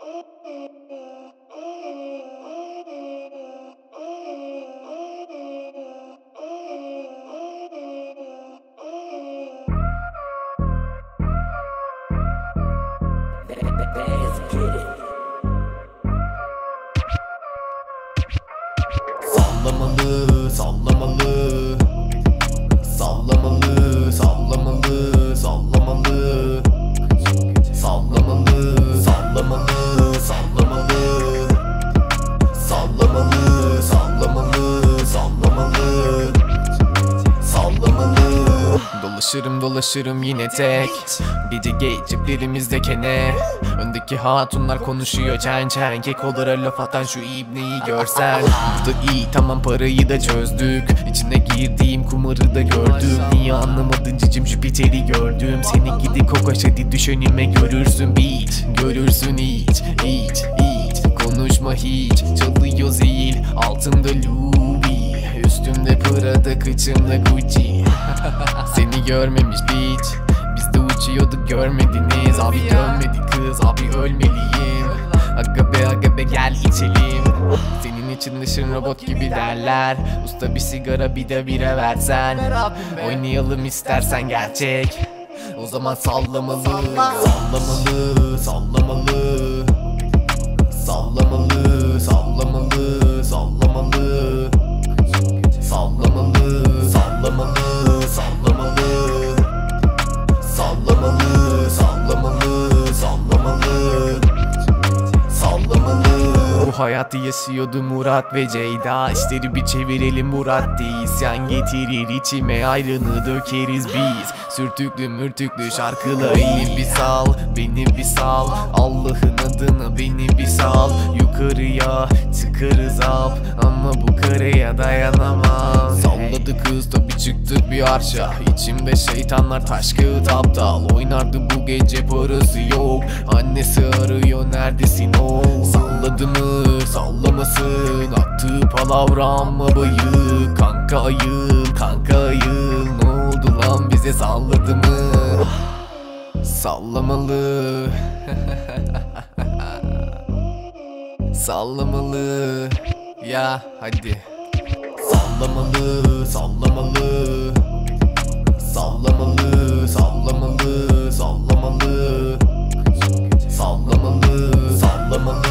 Sallamalı, sallamalı, sallamalı, sallamalı, sallamalı, sallamalı, sallamalı, sallamalı, sallamalı, sallamalı, sallamalı, sallamalı. Dolaşırım yine tek. Gece geç ceplerimizde kene. Öndeki hatunlar konuşuyor çen. Kekolara laf atan şu ibneyi görsen. Burada iyi tamam, parayı da çözdük. İçine girdiğim kumarı da gördük. Niye anlamadın cicim, Jüpiter'i gördüm. Seni gidi kokaş hadi düş önüme, görürsün beat. Görürsün hiç. Konuşma hiç. Çalıyor zil, altımda Louis, üstümde Prada, kıçımda Gucci. Seni görmemiş bitch. Biz de uçuyorduk görmediniz. Abi dönmedi kız, abi ölmeliyim. Aga be gel içelim. Senin için dışın robot gibi derler. Usta bir sigara bir de bire versen. Oynayalım istersen gerçek. O zaman sallamalı. Sallamalı, sallamalı, sallamalı, sallamalı, sallamalı, sallamalı, sallamalı, sallamalı, sallamalı, sallamalı, sallamalı, sallamalı. Bu hayatı yaşıyordu Murat ve Ceyda. İşleri bir çevirelim Murat diye isyan getirir içime, ayrını dökeriz biz. Sürtüklü mürtüklü şarkılar. Beni bir sal, Allah'ın adına beni bir sal. Yukarıya çıkarız ap, ama bu karaya dayanamam. Salladı kız tabi çıktık bir arşa. İçimde şeytanlar taş kağıt aptal. Oynardı bu gece parası yok. Annesi arıyor neredesin oğul. Salladı mı sallamasın, attığı palavra ama bayık. Kanka ayıl, kanka ayıl, ne oldu lan bize salladı mı? Sallamalı. Sallamalı. Ya hadi. Sallamalı, sallamalı, sallamalı, sallamalı, sallamalı, sallamalı, sallamalı.